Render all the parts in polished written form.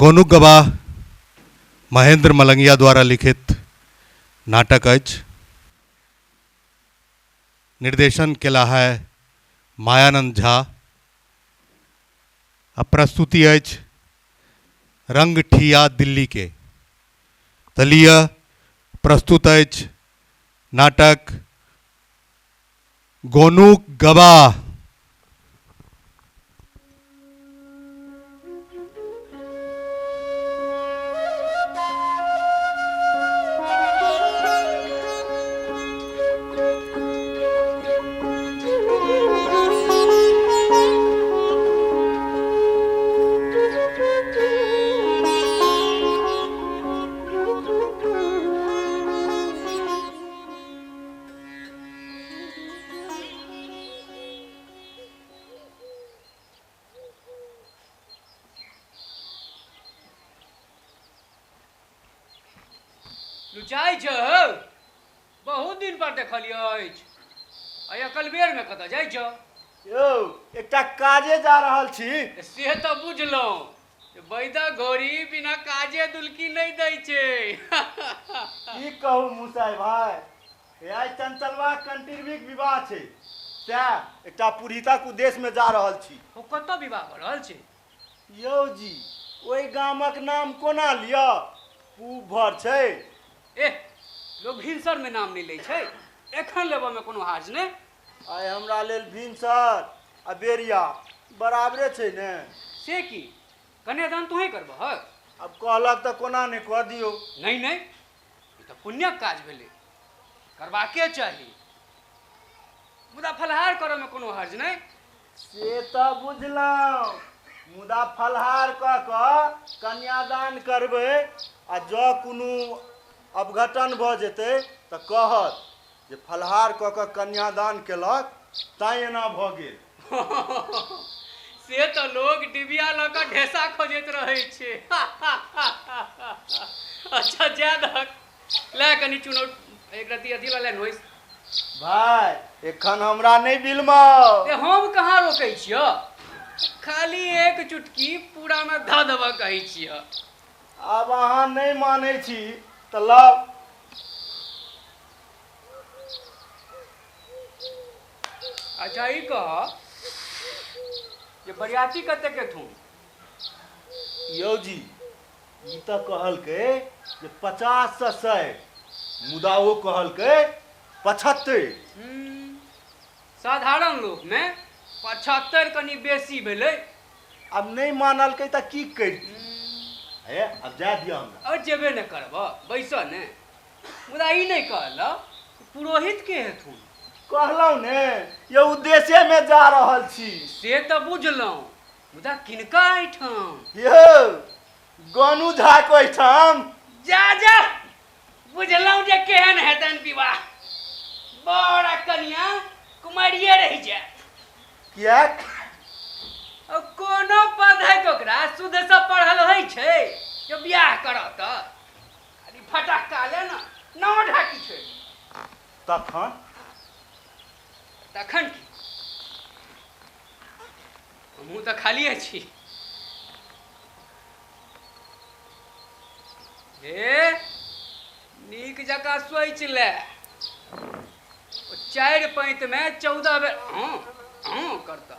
गोनू गवाह महेंद्र मलंगिया द्वारा लिखित नाटक अछि। निर्देशन केला है मायानंद झा। आ प्रस्तुति अछि रंग ठिया दिल्ली के। तलिय प्रस्तुत अछि नाटक गोनू गवाह। लुचाई छ बहुत दिन पर देखलिए अछि। आइ अकल बेर में कत जाइ छ? यौ एकटा काजे जा रहल छी। से तो बुझलौं। बैदा घोड़ी बिना काजे दुलकी नहीं दै छै। की कहू मुसाई भाई, आइ चंचलवा कंटिरवीक विवाह छै, सैह एकटा पुरोहितक उद्देश्य में जा रहल छी। ओ कत विवाह भ रहल छै? यौ जी, ओहि गामक नाम कोना लिअ? पूब भर छै। एह, लोग भिनसर में नाम नहीं लै छै। एखन लेबऽ में कोनो हार्ज नहीं। आइ हमरा लेल भिनसर आ बेरिया बराबरे छै ने। से की कन्यादान तोहे करबह? अब कहलक तऽ कोना नहि कह दियौ। नहीं नहीं, ई तऽ पुण्यक काज भेलै, करबाके चाही। मुदा फलहार करऽ में कोनो हर्ज नहीं। से तऽ बुझलहुँ, मुदा फलहार कऽ कऽ कन्यादान करबै आ जँ कोनो अवघटन भऽ जेतै तऽ कहत जे फलहार कऽ कऽ कन्यादान केलक तैँ एना भऽ गेल। से तो लोग डिबिया लऽ कऽ ढेसा खोजैत रहै छै। अच्छा जा दहक, लै कनि चुनौट एक रत्ती अथी वाला नोइस। भाई एखन हमरा नहीं बिलमाओ। ए हम कहाँ रोकै छियऽ, खाली एक चुटकी पूरा में धऽ देबऽ कहै छियऽ। आब अहाँ नहीं मानै छी तऽ लाउ। अच्छा ई कह जे बरियाती कते के थुन? यौ जी, ई तऽ कहलकै जे 50 से 100, मुदा वो कहलकै 75। साधारण लोक में 75 कनि बेसी भेलै। अब नहीं मानलकै तऽ की करती? हे अब जा दिया हमरा। और जेबे न करबऽ, बैसऽ ने। मुदा ई नहीं कहलऽ पुरोहित के हेथुन? कहलहुँ ने, ये उद्देश्य में जा रहल छी। से तो बुझलहुँ, मुदा किनका एहिठाम? यौ गोनू झा को ओहिठाम। जा जा, बुझलहुँ जे केहन हेतनि विवाह। बड़ा कनिया कुमारिये रहि जायत। कियाक? कोनो पद है ओकरा शुद्ध से पढ़ल होइ छै जो बियाह करत? खाली फटक्का ले ना नाव ढाकी छै। तखन तखन की, हमहूँ तऽ खालिए छी। हे नीक जकाँ सोचि ले। 4 पैंत में 14 बेर हाँ करता।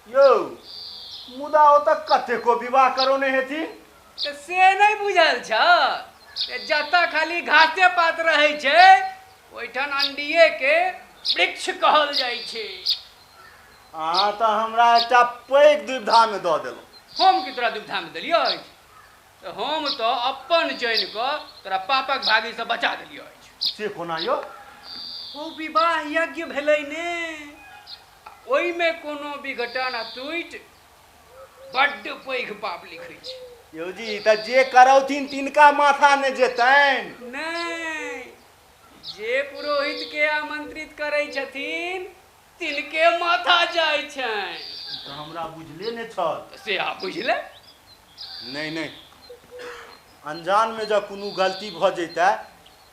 यौ मुदा ओ तऽ कतेको विवाह करौने हेथिन। तऽ से नहीं बुझल छ? जतऽ खाली घासे पात रहै छै ओहिठाम अंडिये के वृक्ष कहल जाइ छै। अहाँ तऽ हमरा एकटा पैघ दुविधा में दऽ देलहुँ। हम की तोरा दुविधा में देलियौ अछि? तऽ हम तऽ अपन जानि कऽ तोरा पापक भागी से बचा देलियौ अछि। से कोना यौ? ओ विवाह यज्ञ भेलै ने, ओहि में कोनो विघटन आ त्रुटि बड्ड पैघ पाप लिखै छै। यौ जी तऽ जे करौथिन तिनका माथा ने जेतनि। नहीं, जे पुरोहित के आमंत्रित करै छथिन तिनके माथा जाइ छनि। तऽ हमरा बुझले ने छल। से आ बुझले? नहीं नहीं, अनजान में जब कोनो गलती भऽ जैतै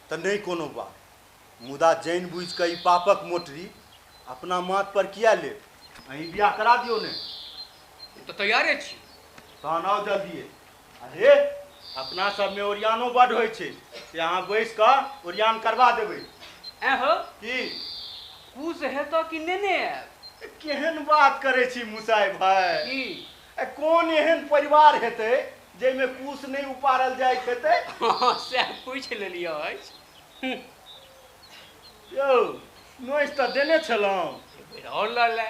तऽ नहीं कोनो बात, मुदा जानि बुझि कऽ ई पापक मोटरी अपना माथ पर किया लेब? अहीं बियाह करा दियौ ने। तो तैयारे छी। तहन आओ जल्दिए। अरे अपना सब में ओरियानो बड होइ छै से अहाँ बैस कऽ ओरियान करवा देबै ए हो की कुछ हेतौ कि नेने आयब केहन बात करै छी मुसाइ भाई की कोन एहन परिवार हेतै जाहिमे कुश नहि उपारल जाइत हेतै सएह पूछि लेलियै अछि यौ नोइस तऽ देने छलहुँ और लऽ ले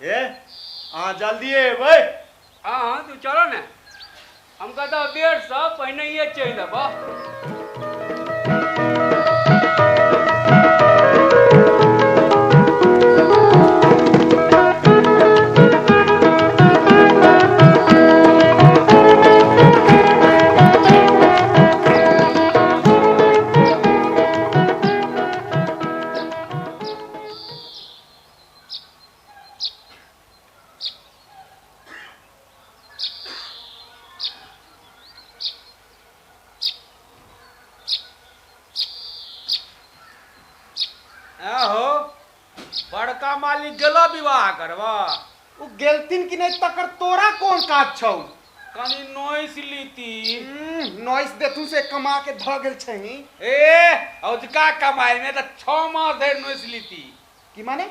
हे अहाँ जल्दिए एबै हाँ तू चलो ने हम कहता बेर से पहिने ये चलि देबो हो बड़का मालिक गेलो विवाह करबा उ गेलथिन कि नहीं तकर तोरा कौन काज छौ कनी नोइस लीती नॉइस देथु से कमा के ध गेल छही ए औजका कमाई में तो 6 मास धरि नोइस लीती की माने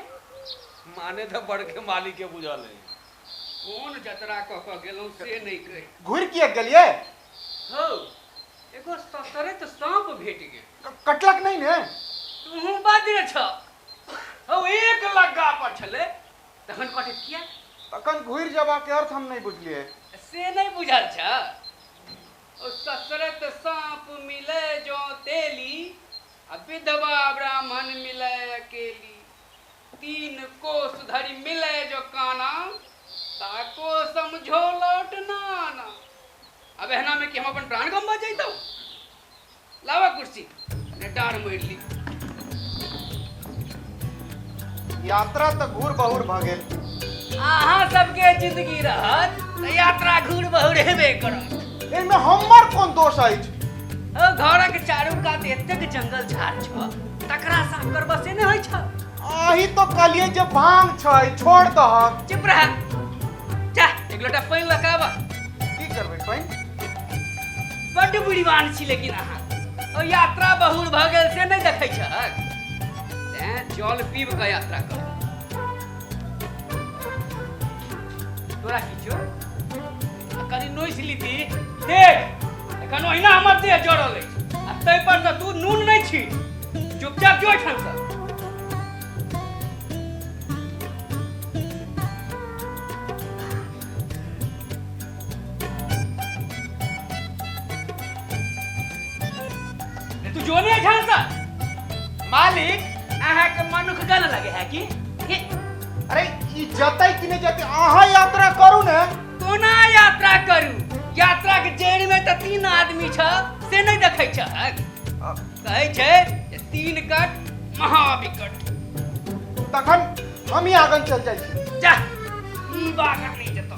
माने तो बड़के मालिक के बुझल है कौन जतरा कह के गेलौ से नहीं कहि घुर किए गेलिए हो एगो ससरे तो सांप भेट गेल कटलक नहीं ने तू बाजे छ हो एक लग्गा पर छले तखन कटे किया तखन घुर जबा के अर्थ हम नहीं बुझलिए से नहीं बुझल छ ओ ससरे तो सांप मिले जो तेली आ विधवा ब्राह्मण मिले अकेली 3 कोस धरी मिले जो काना ताको समझो लौट नाना अब एहना में कि हम अपन प्राण गंवा जैतौ लावा कुर्सी ने डार मोड़ ली यात्रा तो घूर बहुर भ गेल अहाँ सबके जिंदगी रहत त यात्रा घूर बहुर हेबे करत एमे हमर कौन दोष अछि ओ घरक चारू कात एतेक जंगल झाड़ छ तकरा साफ करबा से नहि होइ छ आही तो कलिए जे भांग छै छोड़ दहक चुप रह जा एक लोटा पानि लगावा की करबै पाइन बड्ड बुढ़ीवान छी लेकिन अहाँ ओ यात्रा बहुर भ गेल से नहि देखै छहक तें जल पीब के यात्रा कर तोरा किछो कनी नोइस लीती देख एखन ओहिना हमर देह जड़ल अछि आ तै पर तऽ तू नून नहि छी चुपचाप जो ठाम से तू जो नहीं ठाम से मालिक अहाँ के मनुख गल लगे है कि अरे ई जतै कि नहीं जतै अहाँ यात्रा करू ने कोना यात्रा करू यात्रा के जेड़ में तो 3 आदमी छ से नहीं देखै छ कहै छै 3 कट महाविकट तखन हम ही आगन चल जाइ छी जा ई बात नहीं जतो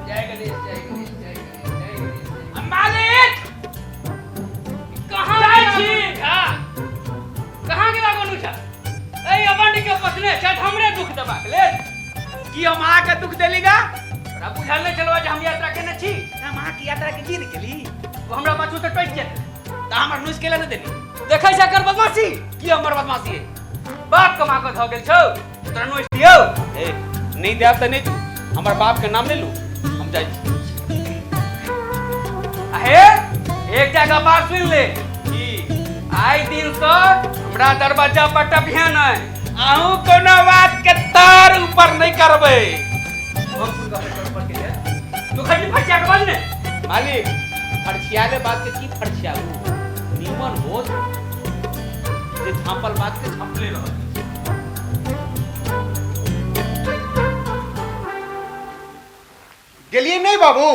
जय गणेश जय गणेश जय गणेश जय गणेश मालिक कहां जाइ छी कहां गेला गोनू छ ए अबंड के पसने छ हमरे दुख देबा के लेल की हम अहाँ के दुख देलीगा तोरा बुझल नहीं चलवा जे हम यात्रा केने छी हम अहाँ की यात्रा के जीत गेली वो हमरा पाछू से टट जेत त हमर नुस केला न देली देखै छ कर बदमाशी की हमर बदमाशी है बाप कमा के ध गेल छौ तोरा नुस दियौ ए नहीं देब त नहीं तू हमर बाप के नाम ले लू हम जाइ छी आहे एक जगह बात सुन ले की आई दिन से हमरा दरवाजा पर टपिया नहीं आहू कोनो बात के तार ऊपर नहीं करबे हम सुन का ऊपर के ले तू खाली फटिया के बन ने मालिक फड़छियाले बात के की फड़छियालू नीमन हो जे झांपल बात के झंपले रह गेलिए नहीं बाबू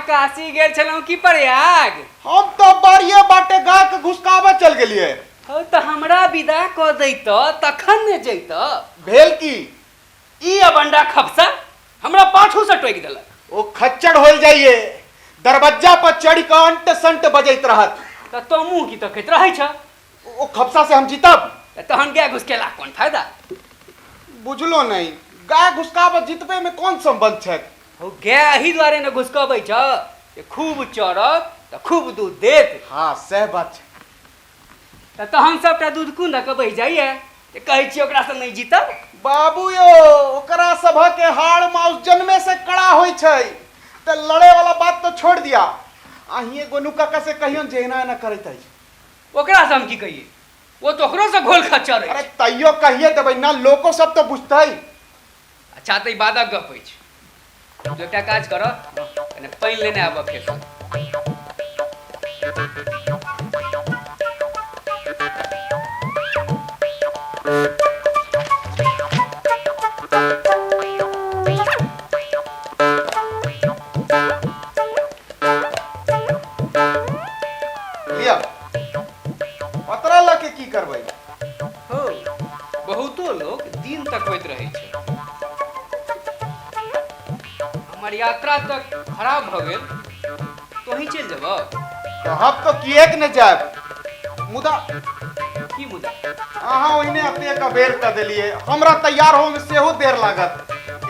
काशी गेल छलौ की प्रयाग हम तो बारिये बाटे गा के घुसकावा चल गेलिए हो तो हमरा विदा क दैत तखन ने जैत भेल की ई अबंडा खपसा हमरा पाछू से टोक देलक ओ खच्चड़ होल जाइए दरवाजा पर चढ़ के अंट संट बजैत रहत त तो मुंह की तकैत रहै छ ओ खपसा से हम जीतब तहन गया घुस केला कोन फायदा बुझलो नहीं गाय घुसकाब जितबे में कौन संबंध है? हो गया ही द्वारे न घुसकबै छ ये खूब चरत त खूब दूध देत हाँ सह बात है। त हम सबटा दूध कुन द कबै जाइए ते कहै छी ओकरा से नहीं जीतब। बाबू यो ओकरा सभ के हाड़ माउस जन्मे से कड़ा होई छै त लड़े वाला बात तो छोड़ दिया। अहिए गोनू काका से कहियो जेना न करैत है। ओकरा से हम की कहिए वो तो ओकरो से घोल खच्चर है। अरे तैयो कहिए देबै ना लोको सब तो बुझतै। अच्छा त ई बादक गप अछि जो एकटा काज कर कने पाइन लेने आब खेत लिया पतरा ला के की करबै? हो बहुतो लोग दिन तक होइत रहे छै। हमर यात्रा तक खराब भ गेल तो ही चल जब कहब तो किएक न जाब मुदा की मुदा अहाँ ओहिने अपने का बेर कर देलिए हमरा तैयार हो में सेहो देर लागत।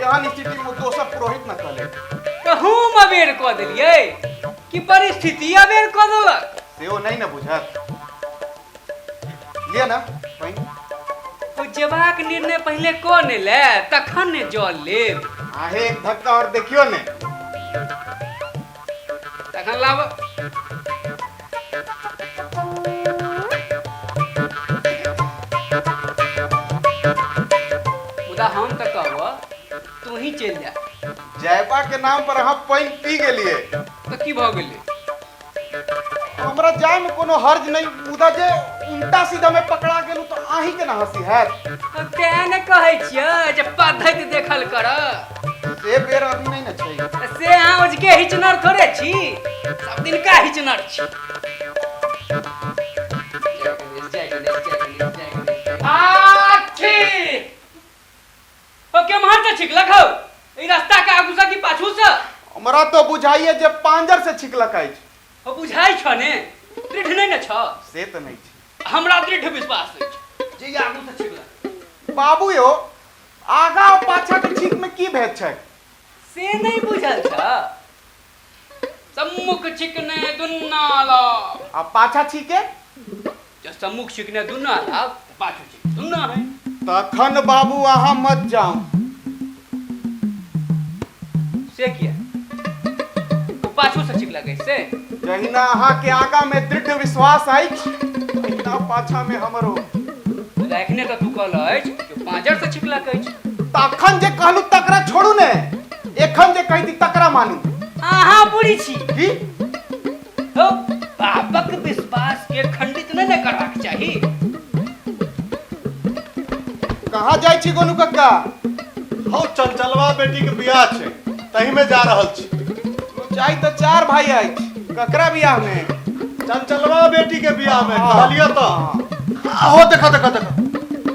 एहन स्थिति में दोसर पुरोहित न कले कहूँ अबेर कऽ देलियै कि परिस्थिति अबेर कऽ देलक। सेहो नहीं न बुझत। लिया ना पाइन। ओ जेबाक निर्णय पहले कऽ ने ले तखन ने जल लेब। आहे एक धक्का और देखियो ने। तखन लाब मुदा हम तऽ कहब तू ही चल जा। जयपा के नाम पर अहाँ पाइन पी गेलिए तऽ की भऽ गेलै? हमरा जाय में कोनो हर्ज नहीं मुदा जे उल्टा सीधा में पकड़ा गेलू तो आही के ना हंसी है। तें ने कहै छियै जे पद्धति देखल कर। से बेर अभी नहीं न छै। से अहाँ उजके हिचनर थोड़े छी सब दिन का हिचनर छी। आखी ओ के महर से छिकलक हो ई रास्ता के आगू से की पाछू से? हमरा तो बुझाइए जे पांजर से छिकलक अछि। हो बुझाई छ ने दृढ़ नहीं न छ? से तो नहीं छै। हमरा दृढ़ विश्वास अछि जे आगू से छिकलक। बाबू यो आगा और पाछा के छीक में की भेद छै? से नहीं बुझल छ? सम्मुख छिकने दुन्नाला आ पाछा छीके जो सम्मुख छिकने दुन्नाला पाछू छिक दुन्ना है। तखन बाबू अहाँ मत जाओ। से किया तो पाछू से छिकला कैसे? जहिना अहाँ के आगा में दृढ़ विश्वास अछि तहिना पाछा में हमरो। एखने तो तू कहल अछि कि पांजर से छिकला कहै छै। तखन जे कहलू तकरा छोड़ू ने एखन जे कहि दी तकरा मानू। अहाँ बुरी छी की हो बापक विश्वास के खंडित नहीं न करबाक चाही। कहाँ जाइ छी गोनू कक्का? हौ चंचलवा बेटी के बियाह छै तही में जा रहल छी। चाही तो चार भाई अछि ककरा बियाह में? चंचलवा बेटी के बियाह में कहलियो तो हो देखा देखा देखा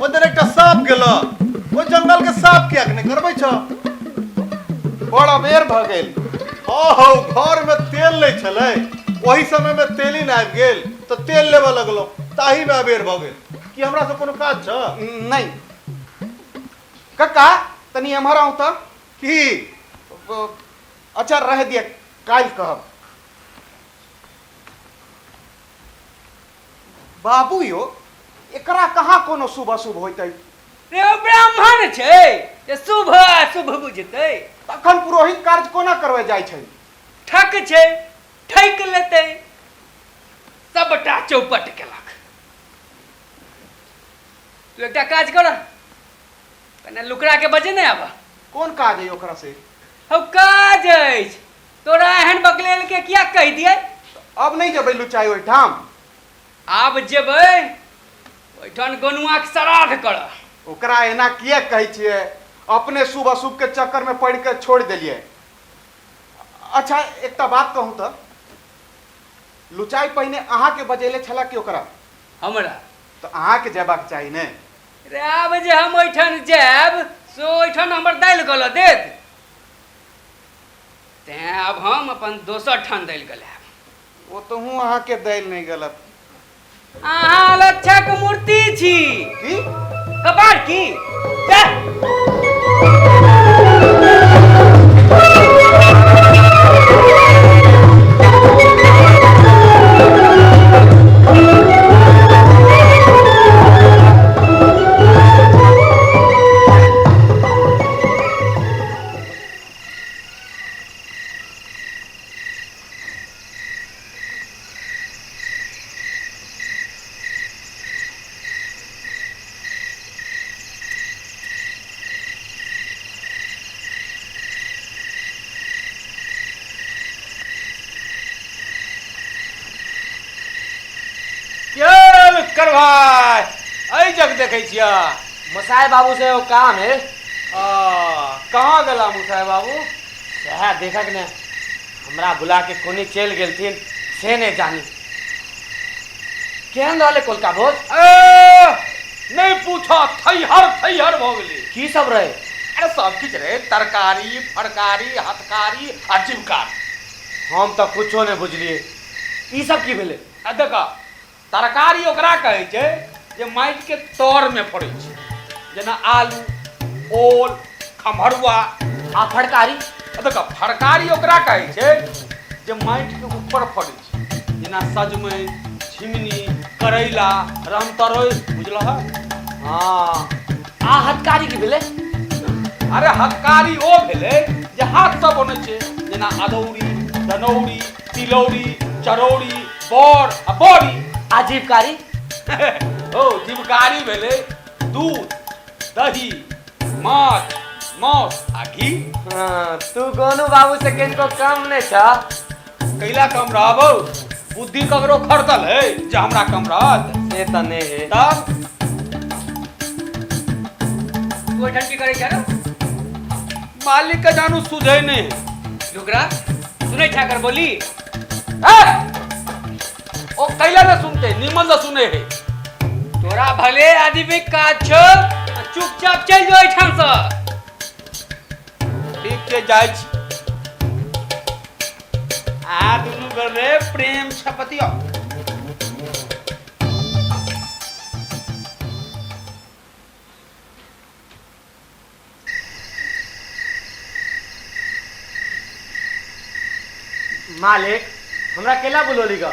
ओदर एकटा सांप गेल ओ जंगल के सांप किया नहीं करबै छ? बड़ा बेर भ गेल। हो घर में तेल नहीं छलै वही समय में तेली न आबि गेल तो तेल लेबे लगलो ताही में अबेर भ गेल। कि हमरा से कोनो काज छ? नहीं कक्का तनी एम्हर आऊ त। की अच्छा रह दिया काल कहब। बाबू यो एकरा कहाँ कोनो शुभ अशुभ होइतै? रे ओ ब्राह्मण छै जे शुभ अशुभ बुझतै। तखन पुरोहित कार्य कोना करबै जाइ छै? ठक छै ठैक लेतै सबटा चौपट केलक। तू एकटा काज कर कने लुकड़ा के बजे नहीं आबा। कोन काज है ओकरा से? हो काज अछि तोरा एहन बकलेल के किया कह दिए? अब नहीं जेबै लुचाई ओहिठाम। आब जेबै ओहिठाम गनुआ के श्राद्ध कर। ओकरा एना किया कहै छियै? अपने शुभ अशुभ के चक्कर में पड़ के छोड़ देलिए। अच्छा एकटा बात कहूँ तो लुचाई पहिने अहाँ के बजेले छला कि ओकरा? हमरा तो अहाँ के जेबाक चाही ने। रे आब जे हम ओहिठाम जायब सो ओहिठाम हमर दालि गल देत तें अब हम अपन दोसर ठान दालि गलायब। वो तो हूँ अहाँ के दैल नहीं गलत। अहाँ लच्छक मूर्ति छी। की कपार की जा। कर भाई अई जग देखे छिया मसाई बाबू से वो काम है। कहाँ गला मुसाई बाबू सह देखक ने हमरा बुला के कोनी चल गेलथिन से ने जानी केहन रहले कोलका भोज। नहीं पूछा थैहर हो गेली। की सब रहे? अरे सब किछ रहे, तरकारी फरकारी हथकारी आ जीवकारी। हम तो कुछो नहीं बुझलिए ई सब की भेले। देखा तरकारी ओकरा कहै छै जे माटि के तर में फड़ै छै, जेना आलू ओल खमहरुआ। आ फड़कारी? देखा फरकारी ओकरा कहै छै जे माटि के ऊपर फड़ै छै, जेना सजमनि झिंगनी करैला रामतरोइ बुझलह। हाँ आ हथकारी की भेले? अरे हथकारी ओ भेले जे हाथ से बनै छै, जेना अदौरी दनौरी तिलौरी चरौरी बर आ बड़ी। आ जीवकारी? ओ जीवकारी भेले दूध दही माछ मौस आ घी। तू गोनू बाबू से किनको कम नहीं था। कैला कम रहबो? बुद्धि ककरो खरदल है जे हमरा कम रहत? से त नहीं है। तब तू ठंड की करे क्या? मालिक के जानू सुझे नहीं। लुगरा सुने ठाकर बोली। ओ कैला न सुनते निमन न सुने है। तोरा भले आदमी का छो चुपचाप चल जो एठाम से। ठीक छै जाइ छी। आ दुनू गरे प्रेम छपतिया। मालिक हमरा केला बुलोली गा?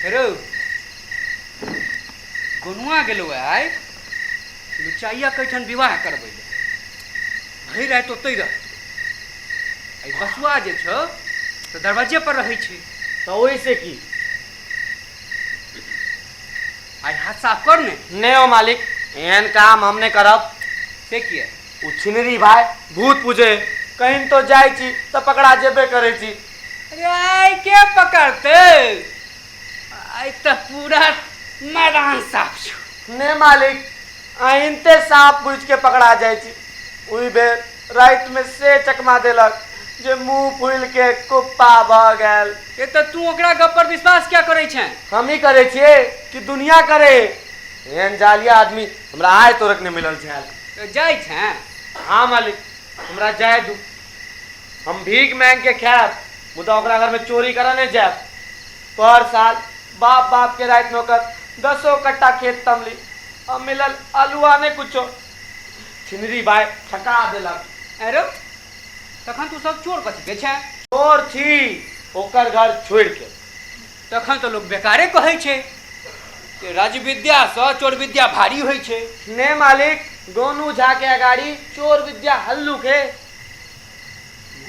हेरो गोनुआ गेलो आइ लुचाइया कैठन विवाह करबै भई रह तो तै रह। आई बसुआ जे छ तो दरवाजे पर रहै छै तो ओहि से की आई हाथ साफ कर ने। नहीं हो मालिक, एहन काम हम नहीं करब। से किया? उछिनरी भाई भूत पूजे कहीं तो जाय छी तो पकड़ा जेबे करे छी। अरे आई के पकड़ते? आई तो पूरा मैदान साफ छ। ने मालिक आइनते सांप बुझ के पकड़ा जाय छी। उई बेर रात में से चकमा देलक जे मुंह फूल के कुप्पा भ गेल। ये तो तू ओकरा गप पर विश्वास क्या करे छै? हम ही करे छिए कि दुनिया करे? एहन जालिया आदमी हमरा आय तोरक ने मिलल छै। तो जाय छै? हाँ मालिक हमरा जाय दू। हम भीख मांग के खायब, मुदा ओकरा घर में चोरी करे नहीं जायब। पर साल बाप बाप के रात में ओकर 10 कट्टा खेत तमली, अब मिलल अलुआ ने कुछो। छिनरी भाई ठका देलक। अरे तखन तू सब चोर कथी के छै? चोर छी ओकर घर छोड़ के। तखन तो लोग बेकारे कहै छै कि राज विद्या से चोर विद्या भारी होइ छै। ने मालिक गोनू झा के अगाड़ी चोर विद्या हल्लुक है।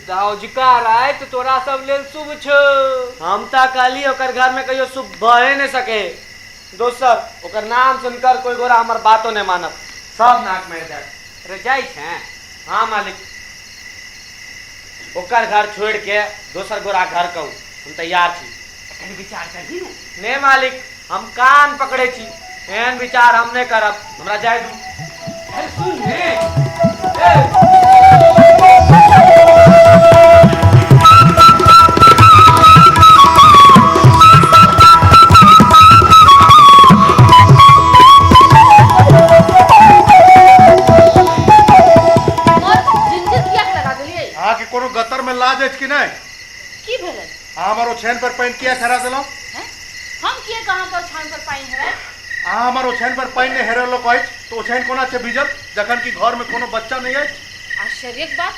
दाऊजका रात तोरा सब लेल शुभ छ। हम ता कहली ओकर घर में कहियो शुभ भए नहीं सके। दोसर ओकर नाम सुनकर कोई गोरा हमर बातों नहीं मानब, सब नाक में जाए। रे जाय छै? हाँ मालिक ओकर घर छोड़ के दोसर गोरा घर कहू, हम तैयार छी। कनी विचार करही ने मालिक हम कान पकड़े छी, एहन विचार हम नहीं करब। हमरा जाय दू। अरे सुन ने हमारो छेन पर पैन किया खरा दिलो हैं? हम किए कहाँ पर छान पर पाइन है? हमारो छेन पर पैन ने हेरलो कहै तो छेन कोना छे भीजल जखन की घर में कोनो बच्चा नहीं है। आश्चर्यक बात।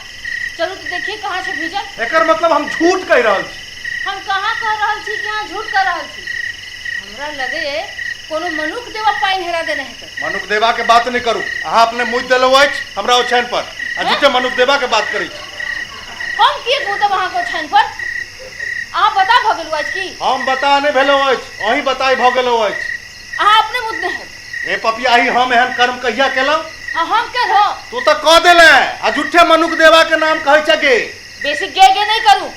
चलू तो देखिए कहाँ से भीजल। एकर मतलब हम झूठ कह रहल छी। हम कहाँ कह रहल छी कि यहाँ झूठ कर रहल छी? हमरा लगे कोनो मनुख देवा पाइन हेरा देने है। मनुख देवा के बात नहीं करू। अहाँ अपने मुँह देलो अछि हमरा ओ छेन पर आ झूठे मनुख देवा के बात करै छी। हम किए कहू वहाँ को छान पर? आप बता भगल आज की? हम बता नहीं भेलो अछि, अहीं बताई भ गेलो अछि। अहाँ अपने मुद्दे हैं। ए पपियाही हम एहन कर्म कहिया केलौ? हम कर हो। तू तो कह देले आ झूठे मनुख देवा के नाम कहै छ गे। बेसी गे नहीं करू।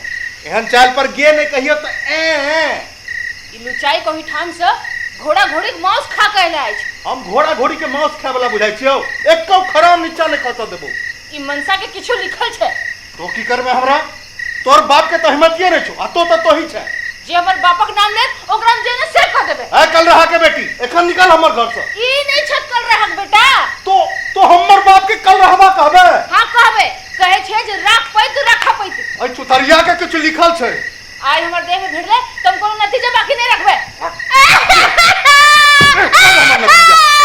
एहन चाल पर गे नहीं कहियो तो ए लुचाई कही ठाम से घोड़ा घोड़ी के मांस खा कहले आज। हम घोड़ा घोड़ी के मांस खाय वाला बुझाई छियो। एको खराब नीचा नहीं खत देबो। ई मनसा के किछु लिखल छे। तो की करबे हमरा? तोर बाप के तो हिम्मतिए नहीं छो आ तो ही छे। जे हमर बापक नाम ले ओकरा हम जेने से कह देबे। ए कल रहा के बेटी एखन निकल हमर घर से। ई नहीं छत कर रहक बेटा। तो हमर बाप के कल रहबा कहबे। हां कहबे। कहे छे जे राख पई तो रखा पई। ए चुतरिया के कुछ लिखल छे। आज हमर देह में भिड़ले तुम कोनो नतीजा बाकी नहीं रखबे।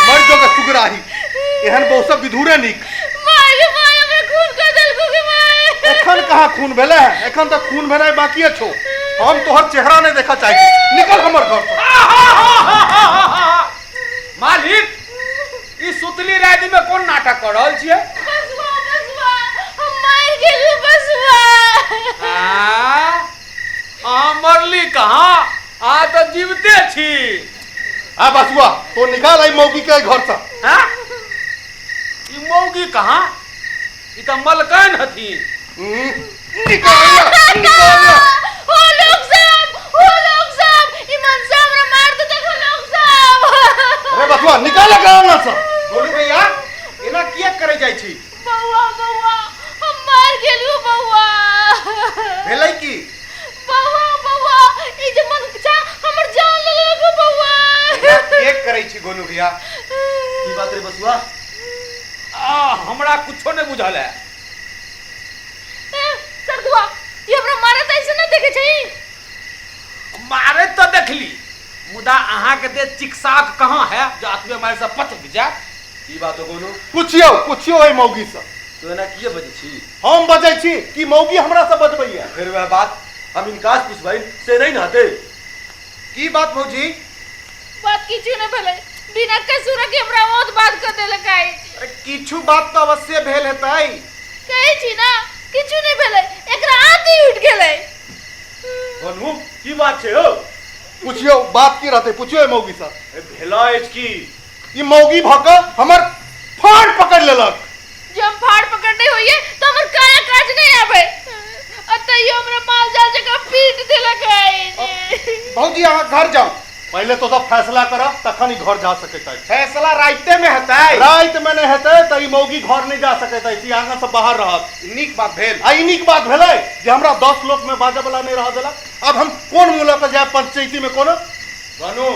मर जो के सुगराही एहन बहु सब विधुरे निक। माय में खून का दल को के माय। एखन कहां खून भेले है? एखन तक खून भेनाई बाकी छो। हम तोहर चेहरा नहीं देखा चाहिए। निकल हमर घर से। मालिक ई सुतली राति में कौन नाटक कर रहल छियै? बसवा हम मार गेलु बसवा। मरली कहाँ? आ तो जीवते छी। आ बसुआ तो निकाल आई मौगी के घर से। हाँ? ई मौगी कहाँ? ई तो मलकान हथी। निकाल लोग सब ई मनसा हमरा मार दे देखो लोग सब। अरे बसुआ निकाल गांव ना से। बोलू भैया एना किया करे जाय छी? बौआ हम मार गेलु बौआ। भेलै की? बौआ ई जे मनसा हमर जान ले लेगो बौआ। एना एक करे छी गोलू भैया। की बात रे बसुआ? हमरा कुछो नहीं बुझल है। सरदुआ ये हमरा मारे त ऐसे न देखे छै। मारे तो देखली मुदा अहाँ के दे चिकसाक कहाँ है जो आत्मे हमारे से पचक जाए। की बात हो कोनो? पूछियो ए मौगी से। तो एना किए बजे छी? हम बजै छी कि मौगी हमरा से बजबैया। फिर वह बात हम इनका से पूछबै से नहीं नहते। की बात भौजी? बात किछु न भेलै। बिना कसूर के हमरा ओत बात कर देलक आई। अरे किछु बात तो अवश्य भेल हेतै। कहै छी ना किछु नहीं भेलै। एकरा आंधी उठ गेलै। बनू की बात छे हो? पूछियो बात की रहते पूछियो ए मौगी से। भेला अछि की? ई मौगी भक हमर फाड़ पकड़ लेलक। जब फाड़ पकड़ने होइए तो हमर काया काज नहीं आवे। अतइयो हमरा माल जाल जगह पीट देलक आई। भौजी अहाँ घर जाओ। पहले तो सब फैसला कर तखन ही घर जा सकैत है। फैसला राइते में हेतै। रात में नहीं हेतै त ई मौगी घर नहीं जा सकैत है। ई आंगन से बाहर रहत। नीक बात भेल। आ ई नीक बात भेलै जे हमरा 10 लोक में बाजे वाला नहीं रह देलक। अब हम कोन मुंह लेके जाए पंचायती में कोनो? बनू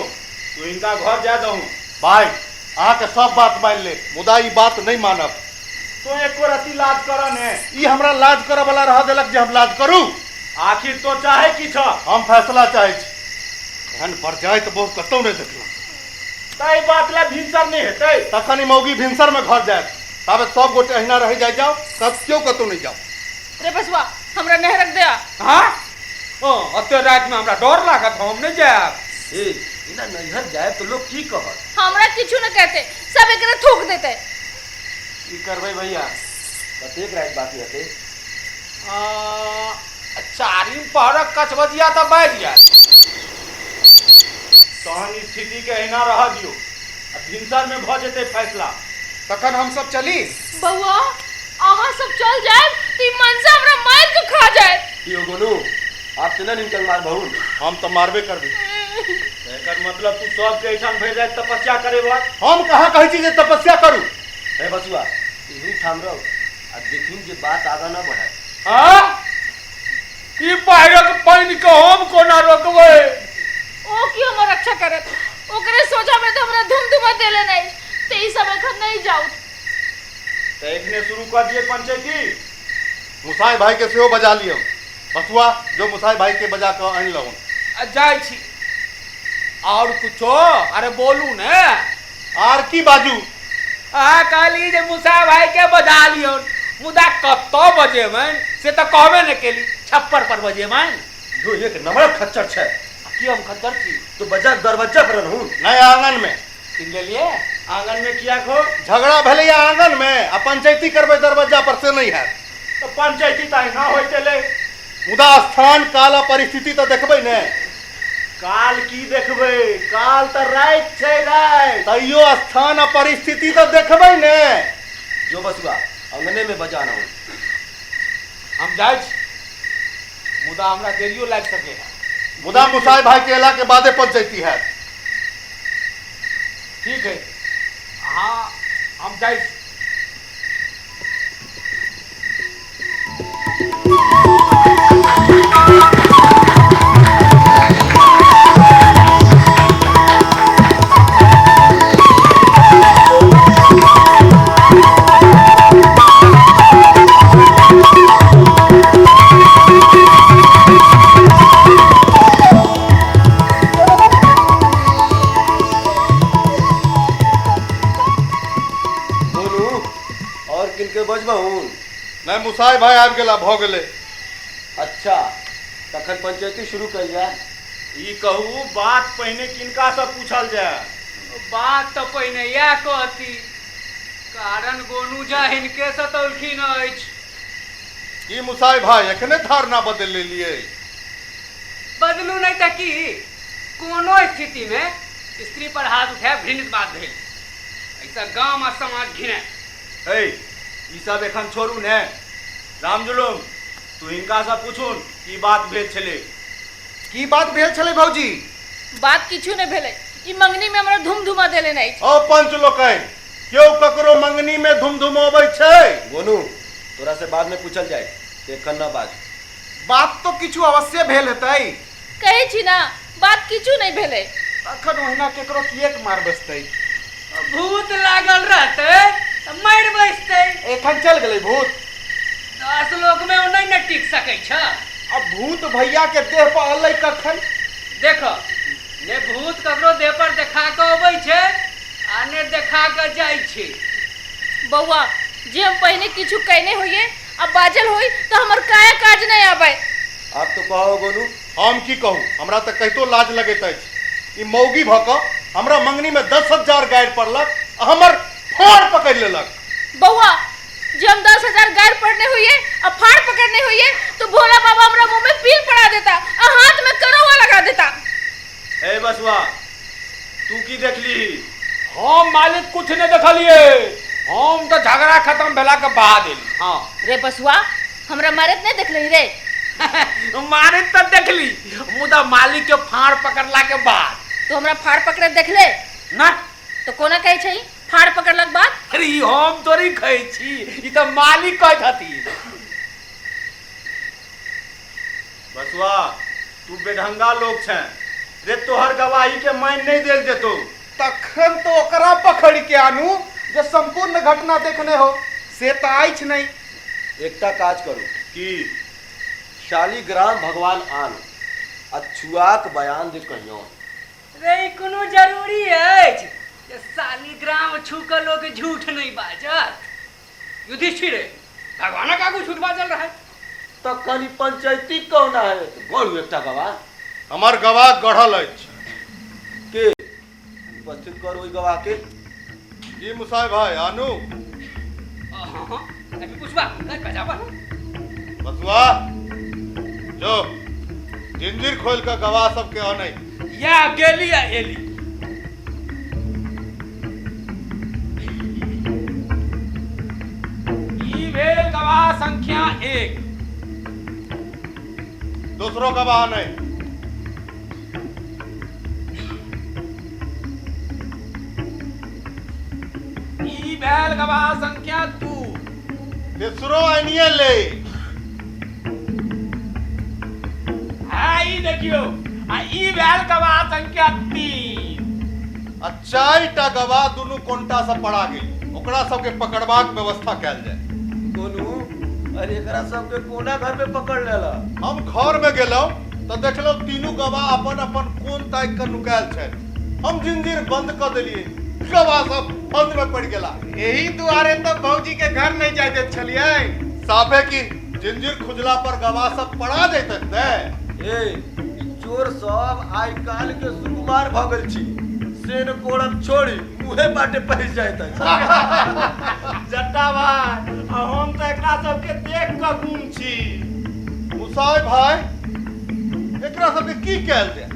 तू इनका घर जा दहूं। भाई अहाँ के सब बात मान ले मुदा ई बात नहीं मानब। तो एको रति लाज कर ने ई हमरा लाज करे वाला रह देलक जे हम लाज करू। आखिर तो चाहे की छ? हम फैसला चाहे छी। एहन पंचायत बहुत कतौ नहीं देखला। ताई बात ला भिनसर नहीं हेतै। तखन ई मौगी भिनसर में घर जाए। तबे सब गोटे अहिना रह जाओ क्यों कतौ नहीं जाओ। रे बसवा हमरा नहीं रख दे। हाँ? अते रात में हमरा डर लागत हम नहीं जाएब। ए इना नैहर जाए तो लोग की कहत? हमरा किछु न कहते सब एकरा थूक देते। की करबै भैया? कतेक रात बाकी हेतै? चारिम पहरक कचबजिया तो बैठ जाए। तहन स्थिति के अहिना रह दियो। अब भिनसर में भ जेतै फैसला। तखन हम सब चली। बउआ अहाँ सब चल जाए तो मनसा हमरा मार के खा जाए। की हो गोलू? आप तो नहीं निकल मार बहुन। हम तो मारबे करबे। एकर मतलब तू सब के ऐठान भर जाए तपस्या करे बात। हम कहाँ कहै छी जे तपस्या करू। हे बसुआ यही ठाम रहो आ देखिन जे बात आगा ना बढ़े। हाँ? ई बाहरक पानी के हम कोना रोकबै? ओ की हमर रक्षा करत। ओकरे सोचा में तो हमरा धुम देले नहीं। ते ई सब एखन नहीं जाऊ। तो एकने शुरू कर दिए पंचायती। मुसाई भाई के सेहो बजा लियो। बसुआ जो मुसाई भाई के बजा कर आन लहूँ। जाय छी और कुछो अरे बोलू ने आर की बाजू कहली जे मुसा भाई के बजा लियो मुदा कतो बजे मन से तो कहबे न केली छप्पर पर बजे मन जो एक नंबर खच्चर छे की हम खतर छी तो बजा दरवाजा पर रहूं नए आंगन में किन ले लिए आंगन में किया खो झगड़ा भले या आंगन में आ पंचायती करबे दरवाजा पर से नहीं है। तो पंचायती ताई ना होय चले मुदा स्थान काल आ परिस्थिति तो देखबै ने। काल की देखबै काल तो रात छै रात तैयो स्थान आ परिस्थिति तो देखबै ने। जो बसुआ अंगने में बजाना हो हम जाय छी मुदा हमरा देरियो लाग सके है मुदा मुसाई भाई के अला के बादे पंचायती है। ठीक है हाँ हम जाय छी। और किनके बजबहूं नहीं मुसाई भाई आबि गेला भ गेले। अच्छा तखन पंचायती शुरू कल जाए। ई कहू बात पहले किनका से पूछल जाए। बात तो पहिने या कहती कारण गोनू जा हिनके से तौलखिन अछि। की मुसाई भाई एखने धारणा बदल लेलिए। बदलू नहीं तो की कोनो स्थिति में स्त्री पर हाथ उठाए घृणित बात भेल। ऐसा गांव आ समाज घिने। ए ई सब एखन छोड़ू ने रामजुलुम तू हिनका से पूछून की बात भेल छले। की बात भेल छले भौजी? बात किछु नहीं भेले। ई मंगनी में हमरा धूम-धूमा देले नहीं। ओ पंच लोकनि क्यों ककरो मंगनी में धुमधुमाबै छै। गोनू तोरा से बाद में पूछल जाए एखन ना बात। बात तो किछु अवश्य भेल हेतै। कहे छी ना बात किछु नहीं भेले। अखन ओहिना केकरो किएक मार बसतै। भूत लागल रहते तो मर बसते। एखन चल गेलै भूत। 10 लोक में ओ नहीं न टिक सकै छ। अब भूत भैया के देह पर अलै कखन? देखो ने भूत ककरो देह पर देखा के अबै छै आ ने देखा के जाय छै। बउआ जे हम पहले किछु कहने होइए अब बाजल होई तो हमर काया काज नहीं आबै। आप तो कहो गोनू। हम की कहूँ हमरा तो कहितो लाज लगैत अछि। ई मौगी भ क हमरा मंगनी में 10,000 गाड़ि पड़लक आ हमर फाड़ पकड़ लेलक। बउआ जे हम 10,000 गाड़ पड़ने हुई और फाड़ पकड़ने हुई तो भोला बाबा हमरा मुंह में पील पड़ा देता और हाथ में करौआ लगा देता। ए बसुआ तू की देखली? हम मालिक कुछ नहीं देखलिए। हम तो झगड़ा खत्म भेला के बाद एली। हाँ रे बसुआ हमरा मारत नहीं देखले रे। मारे तो देखली मुदा मालिक के फाड़ पकड़ला के बाद। तो हमरा फाड़ पकड़े देखले ना तो कोना कहे छै फाड़ पकड़लक बाद? अरे ई हम तोरी कहै छी ई तो मालिक कहत हती। बसुआ तू बेढंगा लोग छै रे तोहर गवाही के मान नहीं देल जेतो। तखन तो ओकरा पकड़ के आनू जे संपूर्ण घटना देखने हो से तो आइछ नहीं। एकटा काज करू कि शालिग्राम भगवान आन अछुआक बयान दे कहियो। रे कोनो जरूरी अछि जे शालिग्राम छू के लोग झूठ नहीं बाजत। युधिष्ठिर भगवान का झूठ बाजल रहे तो कनी पंचायती कौन है बोलू एकटा गवाह। हमर गवाह गढ़ल अछि। के उपस्थित कर ओई गवाह के। जी मुसाई भाई आनू। अभी पूछबा बजाबा बसुआ जो जिंजीर खोल के गवाह सबके आनै। या गेली या एली। ई भेल गवाह संख्या 1। दूसरो गवाह नहीं। ई भेल गवाह संख्या 2। तीसरो आनिए ले। आई देखियो आ ई भेल गवाह संख्या 3। आ 4टा गवाह दुनू कोंटा से पड़ा गेल ओकरा सबके पकड़बाक व्यवस्था कैल जाए। गोनू अरे एकरा सबके कोना घर में पकड़ लेला। हम घर में गेलहुँ तो देखलहुँ तीनू गवाह अपन अपन कोन ताकि के नुकायल छै। हम जंजीर बंद कर देलिए, गवाह सब बंद में पड़ गेला। यही दुआरे तो भौजी के घर नहीं जाए देत छलिए। साफे की जंजीर खुजला पर गवाह सब पड़ा जैते ने। ए चोर सब आइ काल के सुकुमार भ गेल छी। सेन कोड़ब छोड़ी मुहे बाटे पैस जाइत अछि। जट्टा भाई हम तो एकरा सबके देख के गुम छी। मुसाई भाई एकरा सबके की कैल जाय?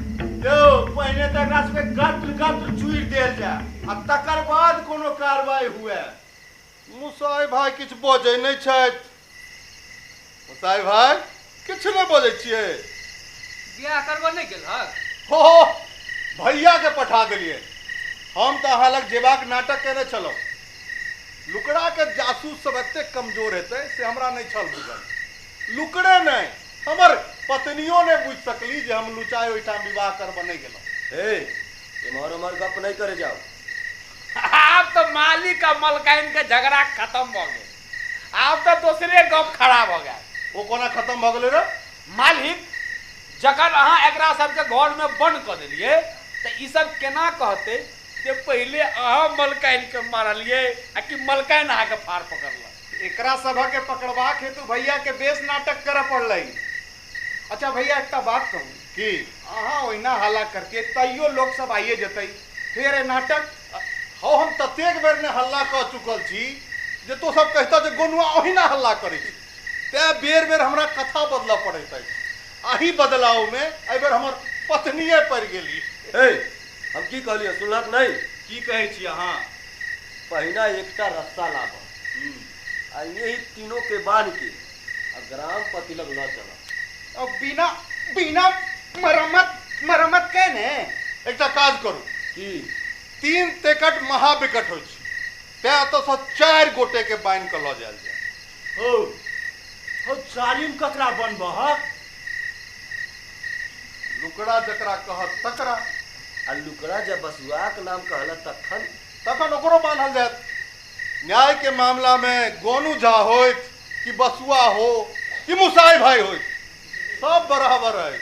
यो पहले तो एकरा सबके गत्र गत्र चुइर देल जाय आ तकर बाद कोनो कार्रवाई हुए। मुसाई भाई किछ बजै नहीं छथि। मुसाई भाई किछ नहीं बजै छियै। बियाह करबो नहीं गेल हक? हो भैया के पठा दिलिए। हम तो अहाँ लग जेबाक नाटक केने छलौ। लुकड़ा के जासूस सब एते कमजोर हेतै से हमरा नहीं छल बुझल। लुकड़े नहीं हमर पत्नियों ने बुझ सकली जे हम लुचाई ओइठाम विवाह करब नहीं गेलौ। ए इमहर उमहर गप नहीं करे जाओ। अब तो मालिक का मलकाइन के झगड़ा खत्म हो गए। अब तो दूसरे गप खड़ा हो गया। वो कोना खत्म भ गेलै रे? मालिक जखन अहाँ एकरा सबके घर में बंद कर दिलिए तो ई सब केना कहते जे पहले अहाँ मलकाइन के मारलिए आ कि मलकाइन अहाँ के फाड़ पकड़लक। एकरा सभा के पकड़बाक हेतु भैया के बेस नाटक करे पड़लै। अच्छा भैया एकटा बात कहूँ की अहाँ ओहिना हल्ला करके तैयो लोग सब आइए जतै फिर ए नाटक। हो हम ततेक बेर ने हल्ला कह चुकल छी जे तो सब कहता जे गोनुआ ओहिना हल्ला करै छी। ते बेर बेर हमरा कथा बदला पड़ैत अछि। आही बदलाव में एहि बेर हमर पत्निये पड़ गेली। ए हम की कहलिए सुनलक नहीं? की कहै छी अहाँ? पहिना एकटा रस्सा लाबह आ यही तीनों के बांध के आ ग्राम पति लग न चला। अब बिना बिना मरम्मत के ने एकटा काज करू की 3 टिकट महाविकट होइ छै। ते एतऽ सँ 4 गोटे के बांध के लऽ जायल जाय। हो जालिम ककरा बनबह? लुकड़ा जकरा कहत तकरा। आ लुकड़ा जब बसुआ के नाम कहला तखन ओकरो बांधल जायत। न्याय के मामला में गोनू झा होइत कि बसुआ हो कि मुसाई भाई होइत सब बराबर है।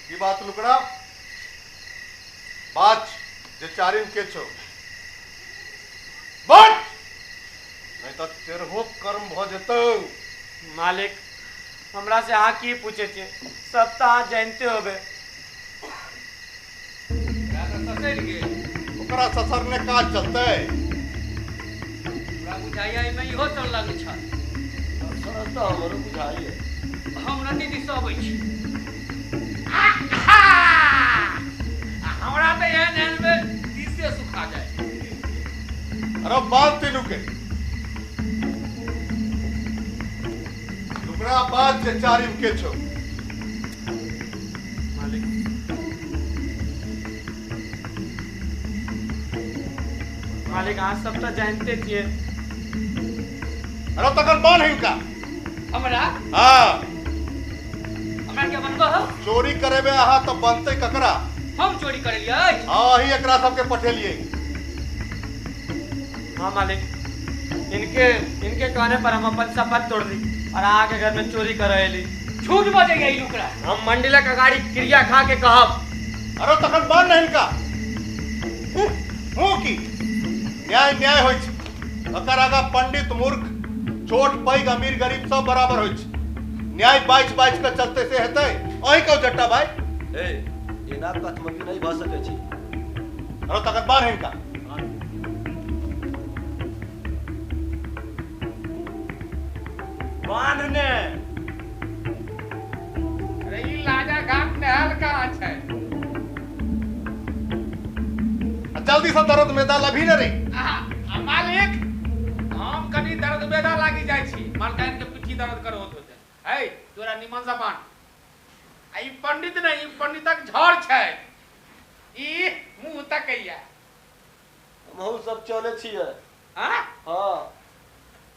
की बात लुकड़ा? बात जे चारिम के छो बात नहीं तो तेरहो कर्म भ जेतौ। मालिक हमरा से अहाँ की पूछे छे? सब तो अहाँ जानते होबे। ससुर गेल ओकरा ससरने काज चलते। हमरा बुझाइया एहिमे इहो चल लागै छ। सरस तो हमरो बुझाइए। हम नदी दिस अबै छी। हमरा तो एहन एहन में दिसे सुखा जाए। अरे बात तीनू के लुकड़ा बात जे चारिम के छो। मालिक मालिक अहाँ सब तो जानते छिए। अरे तखन बांध हिनका। हमरा हाँ हमरा के बनबह? चोरी करे में अहाँ तो बनते ककरा? हम चोरी करलियै? हाँ ही एकरा सबके पठेलिए। हाँ मालिक इनके कहने पर हम अपन शपथ तोड़ दी और अहाँ के घर में चोरी कर ली। झूठ बजेगा ई लुकड़ा। हम मंडला का गाड़ी क्रिया खा के कहब। अरे तखन बांध हिनका। मुंह की न्याय न्याय होइ छै। अकर आगा पंडित मूर्ख छोट पैघ अमीर गरीब सब बराबर होइ छै। न्याय बाइच बाइच के चलते से हेतै। अहीं कहू जट्टा भाई। ए एना कथमकी नहीं भ सकै छी। अरे तखन बांध हिनका। बांध ने। अरे ई लाजा घाट नहल कहाँ छै? जल्दी से दर्द में दाल अभी न रही। मालिक हम कनी दर्द बेदा लागी जाइ छी। मलकाइन के पिठी दर्द कर होत होते। ए तोरा निमन से बांध। आ ई पंडित नहीं पंडितक झड़ छै। ई मुंह तकैया। हमहू सब चले छिए। हां हाँ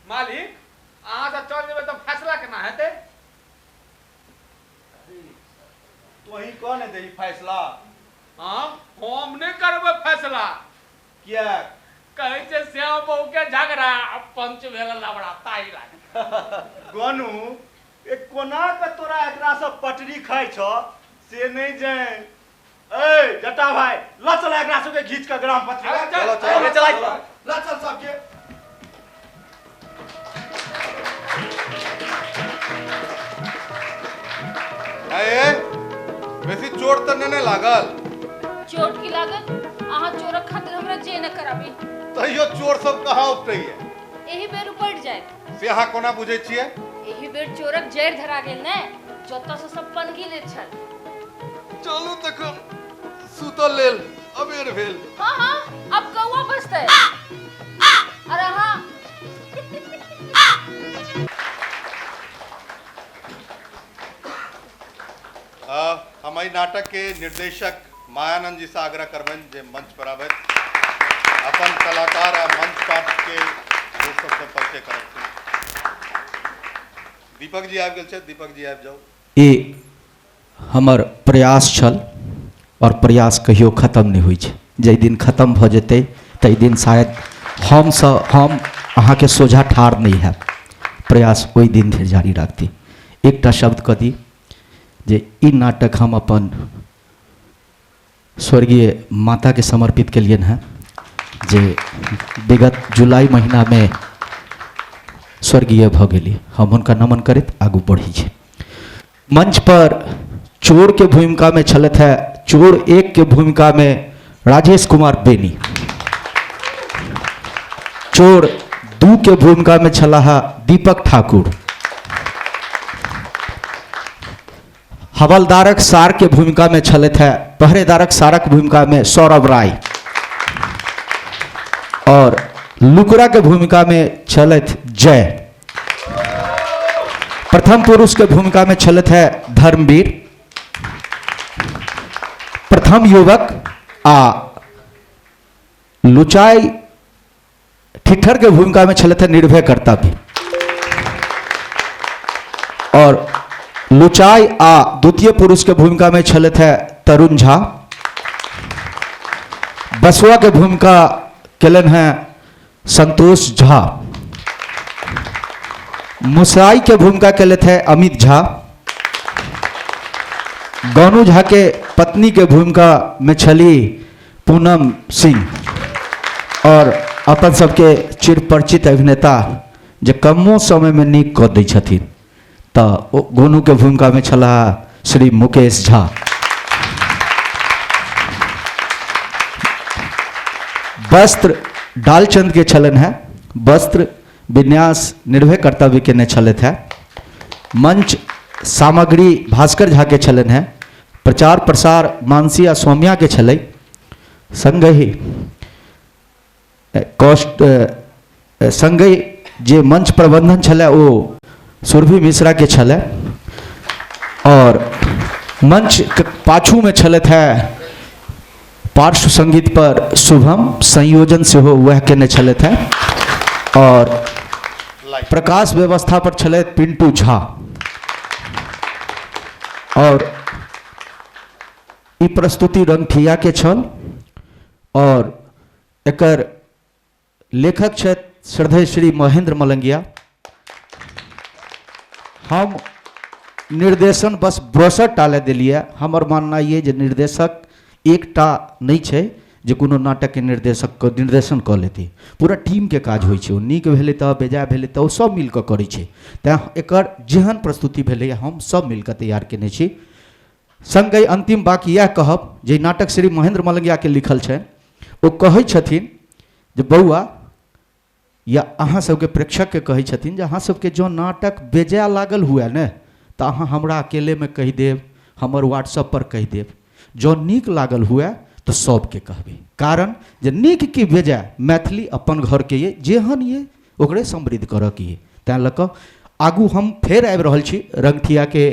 मालिक अहाँ सब चल जेबै तो फैसला केना हेतै? तो ही कौन दे फैसला? हम नहीं करबै फैसला। किया कहै छै श्याम बहू के झगड़ा पंच भेल लबड़ा ताई लागे गोनू एक कोना के तोरा एकरा से पटरी खाइ छ से नहीं जाए। ए जटा भाई ल चल एकरा सबके घीच के ग्राम पंचायत चलो, चलो, चलो। ल चल सबके। ए बेसी चोट तो नहीं लागल? चोट की लागत अहाँ चोरक खातिर हमरा जे न कराबी। तैयो चोर सब कहाँ उपटै है? एही बेर उपट जाए। से अहाँ कोना बुझै छियै? एही बेर चोरक जड़ धरा गेल ने, जतऽ से सब पनगी ले छल। चलू तखन सुतल लेल अबेर भेल। हाँ हाँ अब कौआ बजतै। अरे हाँ हम ई नाटक के निर्देशक मायानंद जी से आग्रह करबन जे मंच पर आबे अपन कलाकार आ मंच पाठ के लोग सबसे परिचय करब। दीपक जी आबि गेल छै, दीपक जी आबि जाओ। ई हमर प्रयास छल और प्रयास कहियो खत्म नहीं होइ छै। जाहि दिन खत्म भऽ जेतै ताहि दिन शायद हम अहाँके सोझा ठाढ़ नहीं है। प्रयास ओहि दिन धरि जारी राखती। एकटा शब्द कह दी जे ई नाटक हम अपन स्वर्गीय माता के समर्पित केलियन हैं, जे विगत जुलाई महीना में स्वर्गीय भऽ गेली। हम हुनका नमन करैत आगू बढ़ी छै। मंच पर चोर के भूमिका में छलथ है चोर 1 के भूमिका में राजेश कुमार बेनी, चोर 2 के भूमिका में छला है दीपक ठाकुर, हवलदारक सार के भूमिका में छलथ है पहरेदारक सारक भूमिका में सौरभ राय, और लुकड़ा के भूमिका में छलथ जय, प्रथम पुरुष के भूमिका में छलथ है धर्मवीर, प्रथम युवक आ लुचाई ठिठर के भूमिका में छलथ है निर्भय कर्तव्य, और लुचाई आ द्वितीय पुरुष के भूमिका में छलथ है तरुण झा, बसुआ के भूमिका केलन है संतोष झा, मुसाई के भूमिका केलथ है अमित झा, गोनू झा के पत्नी के भूमिका में छली पूनम सिंह, और अपन सबके चिरपरिचित अभिनेता जे कमो समय में नीक कऽ दै छथिन तो गोनू के भूमिका में छला श्री मुकेश झा। वस्त्र डालचंद के छलन है, वस्त्र विन्यास निर्भय कर्तव्य के ने छलत है। मंच सामग्री भास्कर झा के छलन है, प्रचार प्रसार मानसी आ सौम्या के छलै, संगहि कॉस्ट संगहि जे मंच प्रबंधन छलै ओ सुरभि मिश्रा के छलै, और मंच पाछू में छलत है पार्श्व संगीत पर शुभम, संयोजन से हो वह केने छलत है, और प्रकाश व्यवस्था पर छलत पिंटू झा, और ई प्रस्तुति रंगठिया के छल, और एकर लेखक छथि श्रद्धेय श्री महेंद्र मलंगिया। हम निर्देशन बस ब्रशर टाले दिलिए। हमर मानना ये जे निर्देशक एकटा नहीं छै जे कोनो नाटक के निर्देशन कऽ लेतै, पूरा टीम के काज होइ छै। ओ नीक भेलै तऽ बेजाय भेलै तऽ ओ सब मिल कऽ करै छै। तेँ एकर जेहन प्रस्तुति भेलै हम सब मिल कऽ तैयार केने छी। संगहि अंतिम बात इएह कहब जे नाटक श्री महेंद्र मलंगिया के लिखल छै। ओ कहै छथिन जे बौआ या अहाँ सबके प्रेक्षक के कहै छथिन जे अहाँ सबके जो नाटक बेजाय लागल हुए ने तऽ अहाँ हमरा अकेले में कहि देब, हमर व्हाट्सएप पर कहि देब। जो नीक लागल हुए तो सबके कहबे, कारण जे नीक की बेजाय मैथिली अपन घर के ये जेहन ये ओकरे समृद्ध करऽ के ये। तैं लऽ कऽ आगू हम फेर आबि रहल छी रंगठिया के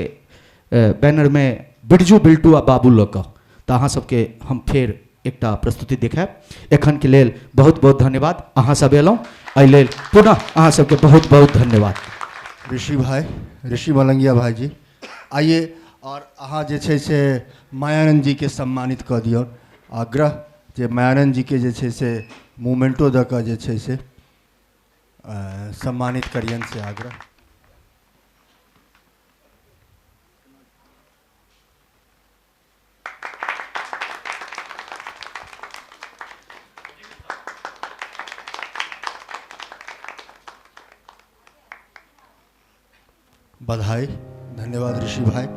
बैनर में बिरजू बिल्टू आ बाबू लऽ कऽ, तऽ अहाँ सबके हम फेर एकटा प्रस्तुति देखायब। एखन के लेल बहुत बहुत धन्यवाद। अहाँ सब एलहुँ एहि लेल पुनः अहाँ सबके बहुत बहुत धन्यवाद। ऋषि भाई, ऋषि मलंगिया भाई जी आइए, और अहाँ जे छै से मायानंद जी के सम्मानित कऽ दियौ। आग्रह जे मायानंद जी के जे छै से मूवमेंटो दऽ कऽ जे छै से सम्मानित करियन से आग्रह। बधाई, धन्यवाद ऋषि भाई।